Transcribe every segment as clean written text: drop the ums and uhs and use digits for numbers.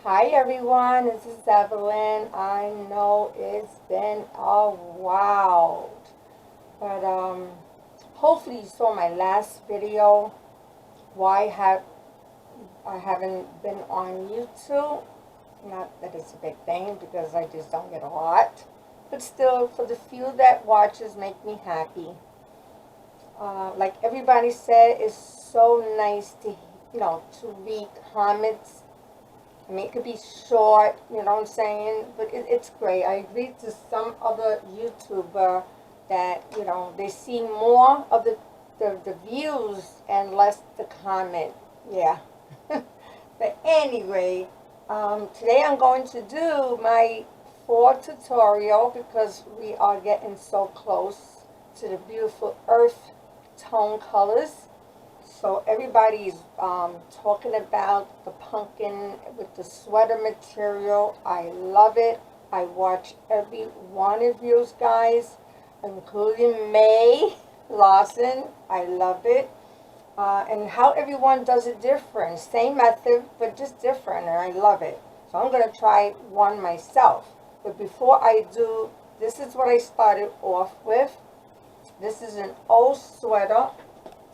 Hi everyone, this is Evelyn. I know it's been a while, but hopefully you saw my last video. Why have I haven't been on YouTube? Not that it's a big thing because I just don't get a lot, but still, for the few that watches, make me happy. Like everybody said, it's so nice to to read comments. I mean, it could be short, you know what I'm saying? But it's great. I agree to some other YouTuber that, they see more of the views and less the comment. Yeah. But anyway, today I'm going to do my fall tutorial because we are getting so close to the beautiful earth tone colors. So everybody's talking about the pumpkin with the sweater material. I love it. I watch every one of you guys, including May Lawson. I love it. And how everyone does it different. Same method, but just different, and I love it. So I'm going to try one myself. But before I do, this is what I started off with. This is an old sweater.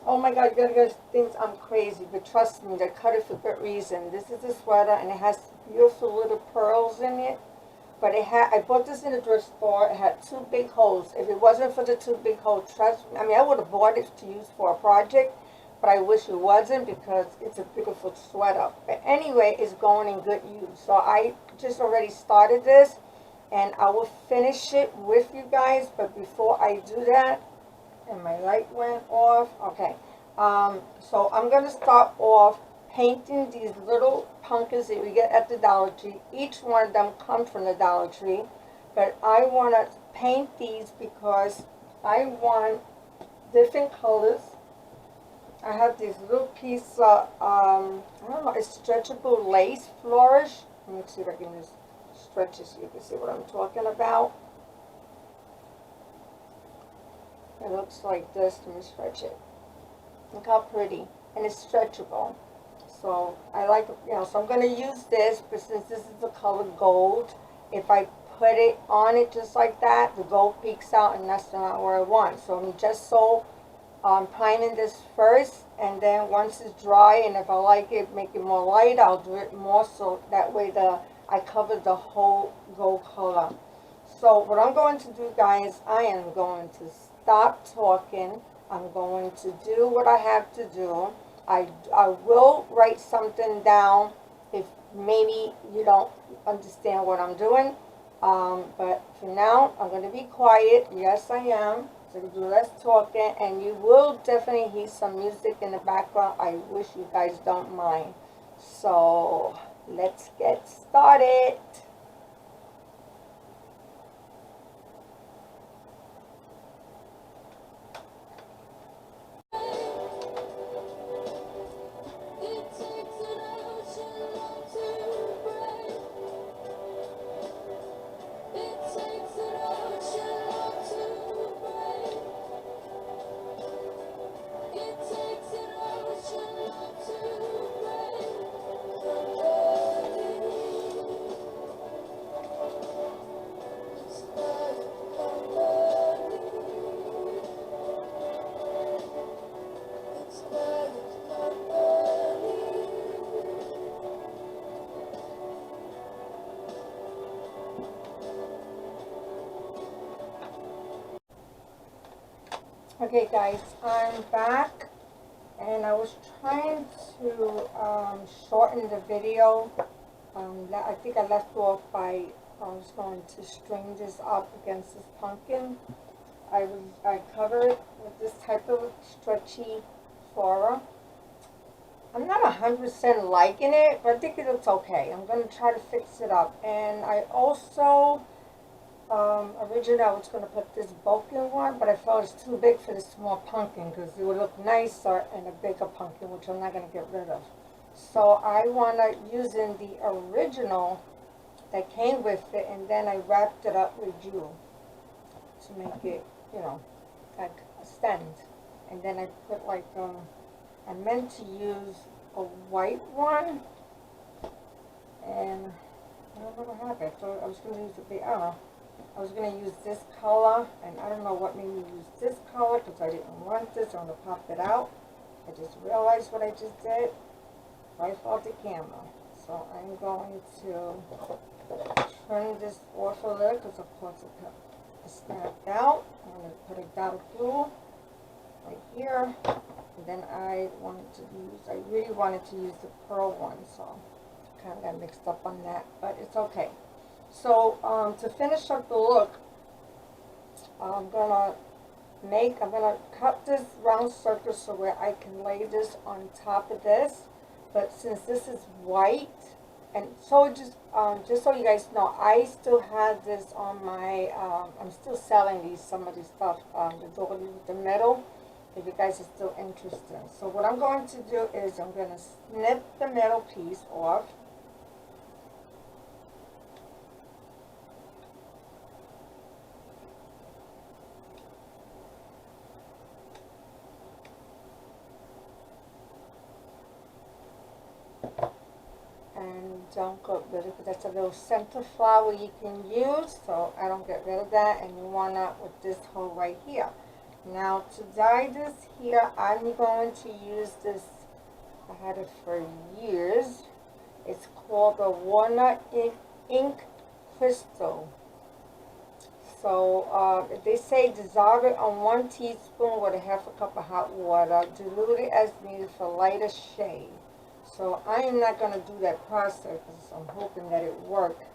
Oh my God, you guys think I'm crazy, but trust me, they cut it for good reason. This is a sweater, and it has beautiful little pearls in it. But I bought this in a thrift store. It had two big holes. If it wasn't for the two big holes, trust me, I mean, I would have bought it to use for a project, but I wish it wasn't because it's a beautiful sweater. But anyway, it's going in good use. So I just already started this, and I will finish it with you guys. But before I do that, and my light went off. Okay. So I'm going to start off painting these little pumpkins that we get at the Dollar Tree. Each one of them comes from the Dollar Tree. But I want to paint these because I want different colors. I have this little piece of, I don't know, it's stretchable lace flourish. Let me see if I can just stretch it so you can see what I'm talking about. It looks like this. Let me stretch it. Look how pretty. And it's stretchable. So I like, so I'm going to use this, but since this is the color gold, if I put it on it just like that, the gold peeks out, and that's not what I want. So I'm just priming this first, and then once it's dry, and if I like it, make it more light, I'll do it more so that way I cover the whole gold color. So what I'm going to do, guys, I am going to stop talking. I'm going to do what I have to do. I will write something down if maybe you don't understand what I'm doing. But for now, I'm going to be quiet. Yes, I am. So I'm going to do less talking, and you will definitely hear some music in the background. I wish you guys don't mind. So let's get started. Okay guys, I'm back, and I was trying to shorten the video. I think I left off by I was going to string this up against this pumpkin. I cover it with this type of stretchy flora. I'm not 100% liking it, but I think it looks okay. I'm going to try to fix it up. And I also originally I was going to put this bulking one, but I felt it's too big for this small pumpkin because it would look nicer in a bigger pumpkin, which I'm not going to get rid of. So I want to using the original that came with it, and then I wrapped it up with jewel to make it, like a stand. And then I put like, I meant to use a white one, And I don't know what happened. I thought I was going to use I don't know. I was going to use this color, and I don't know what made me use this color because I didn't want this. I'm going to pop it out. I just realized what I just did right off the camera. So I'm going to turn this off a little because of course it snapped out. I'm going to put a dot of glue right here. And then I really wanted to use the pearl one, so kind of got mixed up on that, but it's okay. So to finish up the look, I'm gonna cut this round circle so where I can lay this on top of this. But since this is white, and so just so you guys know, I still have this on my, I'm still selling some of this stuff, the doilies with the metal, if you guys are still interested. So what I'm going to do is I'm going to snip the metal piece off. And don't get rid of it, that's a little center flower you can use, so I don't get rid of that. And you want to with this hole right here. Now to dye this here, I'm going to use this, I had it for years. It's called the Walnut Ink Crystal. So they say dissolve it on 1 teaspoon with a half a cup of hot water. Dilute it as needed for lighter shade. So I am not going to do that process because I'm hoping that it works.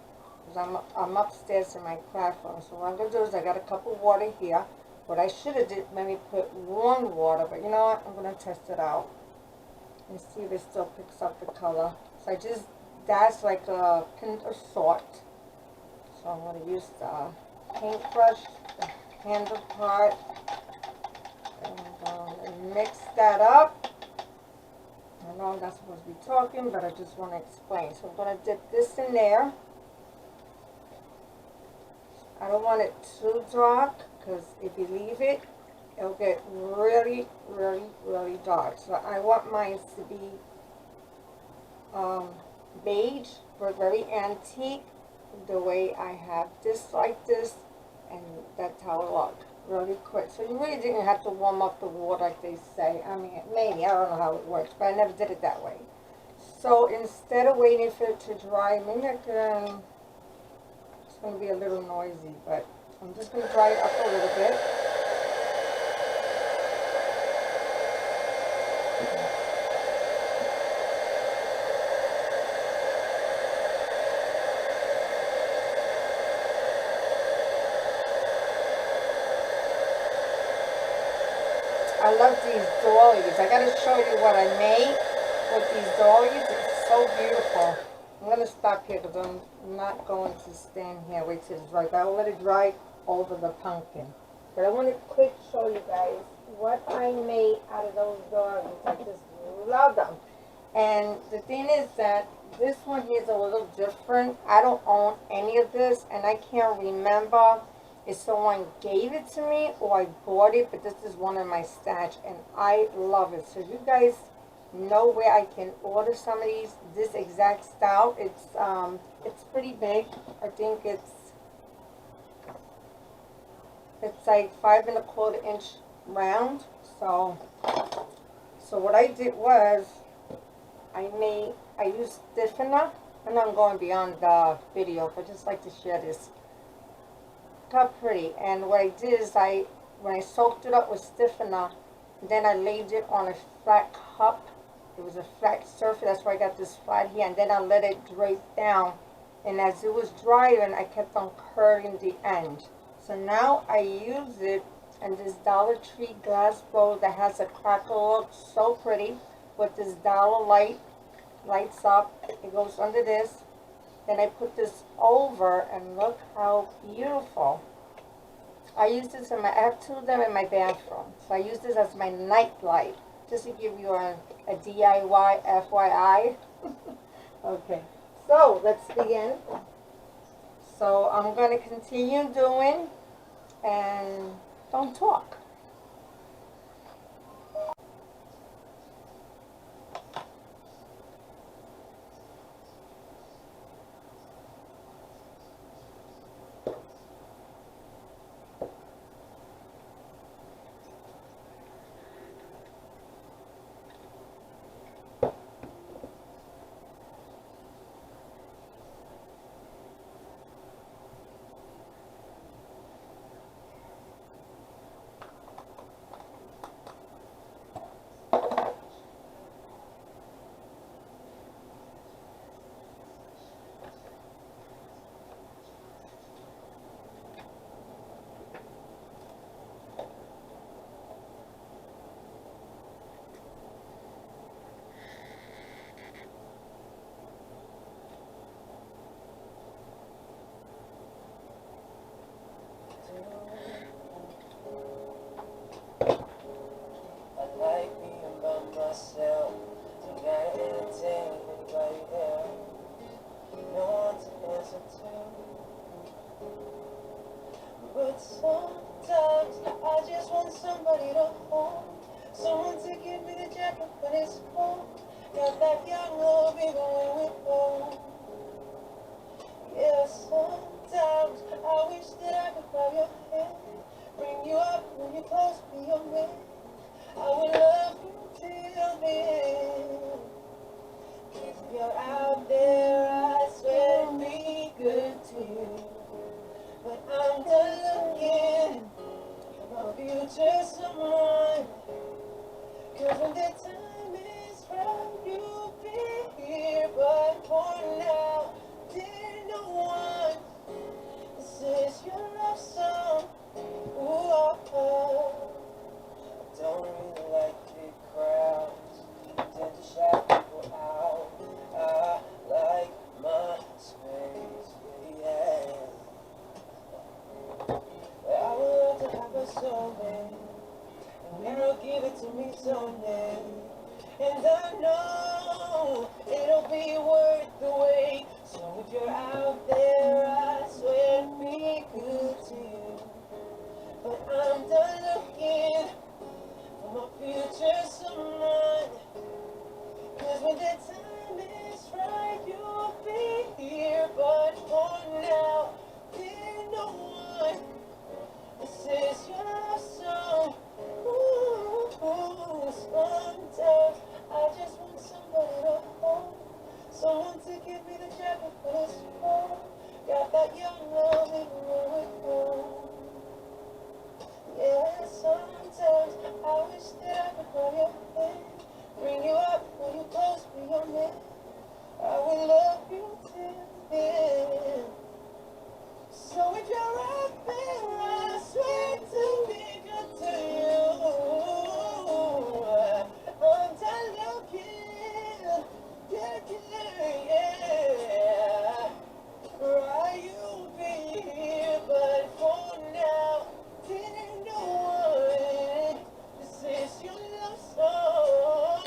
Because I'm upstairs in my craft room. So what I'm going to do is I got a cup of water here. What I should have did, maybe put warm water, but you know what? I'm going to test it out and see if it still picks up the color. So that's like a pinch of salt. So I'm going to use the paintbrush, the handle part, and I'm going to mix that up. I know I'm not supposed to be talking, but I just want to explain. So I'm going to dip this in there. I don't want it too dark, because if you leave it, it'll get really, really, really dark. So I want mine to be beige, but very antique, the way I have this like this, and that's how it looked, really quick. So you really didn't have to warm up the water like they say. I mean, maybe, I don't know how it works, but I never did it that way. So instead of waiting for it to dry, maybe I can, it's going to be a little noisy, but I'm just going to dry it up a little bit. I love these doilies. I got to show you what I made with these doilies. It's so beautiful. I'm going to stop here because I'm not going to stand here. Wait till it's dry. I will let it dry over the pumpkin. But I want to quick show you guys what I made out of those doilies. I just love them. And the thing is that this one here is a little different. I don't own any of this, and I can't remember if someone gave it to me or I bought it, but this is one of my stash, and I love it. So you guys know where I can order some of these, this exact style. It's pretty big. I think it's like 5 1/4 inch round. So what I did was I used stiffener. I know I'm going beyond the video, but just like to share this. Got pretty. And what I did is when I soaked it up with stiffener, then I laid it on a flat cup. It was a flat surface, that's why I got this flat here, and then I let it drape down. And as it was drying, I kept on curling the end. So now I use it in this Dollar Tree glass bowl that has a crackle look, so pretty, with this dollar lights up. It goes under this. Then I put this over, and look how beautiful. I use this I have 2 of them in my bathroom. So I use this as my night light, just to give you a DIY FYI. Okay, so let's begin. So I'm going to continue doing, and don't talk. Sometimes I just want somebody to hold, someone to give me the jacket when it's cold. Got that young love even when we're old. Yeah, sometimes I wish that I could grab your hand, bring you up when you close, be your man. I would love you till the end. If you're out there, I swear it'd be good to you. But I'm done looking for my future someone. Cause when the time is right, you'll be here. But for now, dear no one, this is your love song. Ooh, I don't really like big crowds, tend to shout people out. I like my space, yeah. I would love to have a soulmate, and girl, give it to me someday. And I know it'll be worth the wait. So if you're out there, I swear it'll be good to you. But I'm done looking for my future someone. Cause when the time is right, you'll be here. But for now, there's no one. This is your love song. Ooh, sometimes I just want somebody to hold, someone to give me the jacket for this fall. Got that young love even when we're old. Yeah, sometimes I wish that I could hold your hand, bring you up when you close, be your man. I would love you till the end. So if you're out there, I swear to be good to you. I'm done looking, yeah, yeah. Right, you'll be here, but for now, there's no one. This is your love song.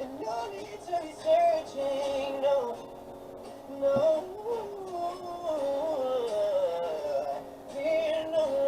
And no need to be searching, no, no. There's no one.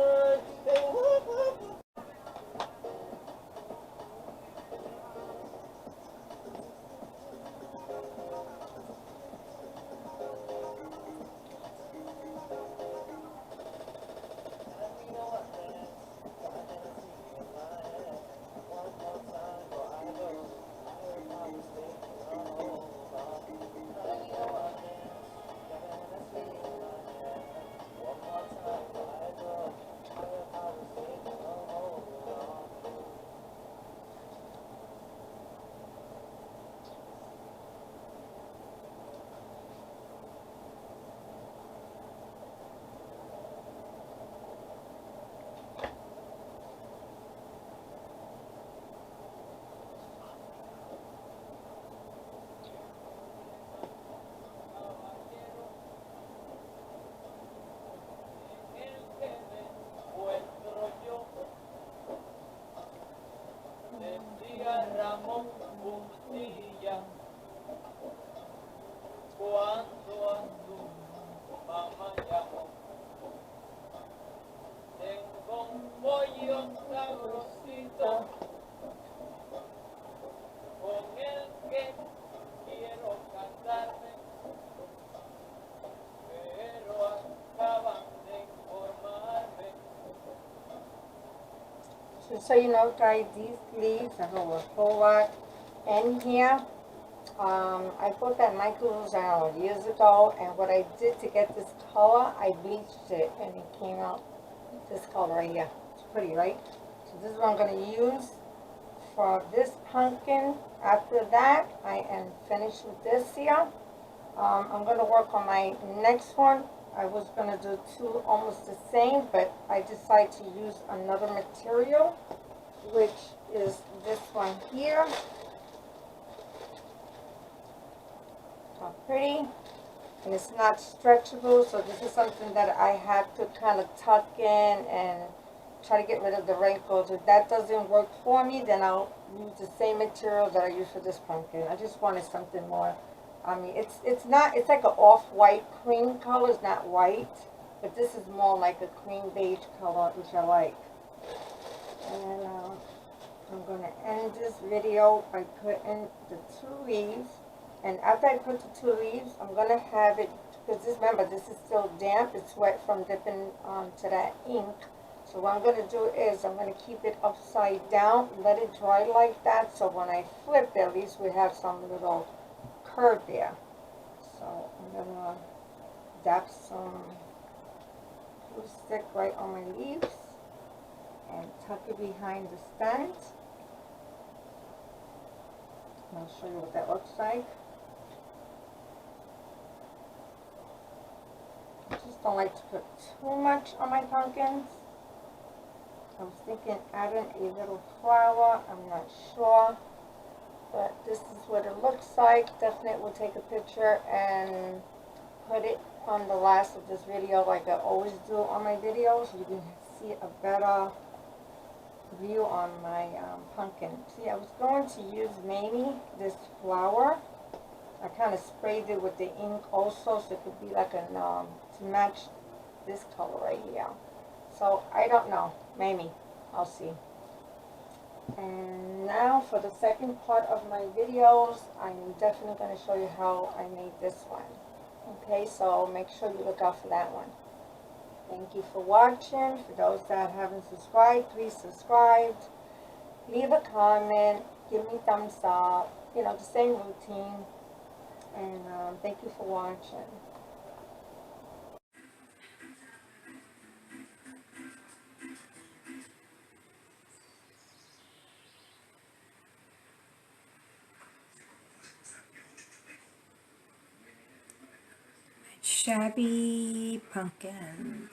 So you know, guys, these leaves have a whole lot in here. I bought that Michael's years ago, and what I did to get this color, I bleached it, and it came out this color right here. It's pretty, right? So this is what I'm going to use for this pumpkin. After that, I am finished with this here. I'm going to work on my next one. I was going to do two almost the same, but I decided to use another material, which is this one here. How pretty. And it's not stretchable, so this is something that I have to kind of tuck in and try to get rid of the wrinkles. If that doesn't work for me, then I'll use the same material that I use for this pumpkin. I just wanted something more I mean, it's not, it's like an off-white cream color. It's not white, but this is more like a cream beige color, which I like. And I'm going to end this video by putting the 2 leaves. And after I put the 2 leaves, I'm going to have it, because this, remember, this is still damp. It's wet from dipping to that ink. So what I'm going to do is I'm going to keep it upside down, let it dry like that, so when I flip it, at least we have some little curve there. So I'm going to dab some glue stick right on my leaves and tuck it behind the stand. I'll show you what that looks like. I just don't like to put too much on my pumpkins. I was thinking adding a little flower, I'm not sure, but this is what it looks like. Definitely will take a picture and put it on the last of this video like I always do on my videos, so you can see a better view on my pumpkin. See, I was going to use maybe this flower. I kind of sprayed it with the ink also, so it could be like an to match this color right here. So I don't know, maybe I'll see. And now for the second part of my videos, I'm definitely going to show you how I made this one. Okay, so make sure you look out for that one. Thank you for watching. For those that haven't subscribed, please subscribe. Leave a comment. Give me thumbs up. You know, the same routine. And thank you for watching. Shabby pumpkins.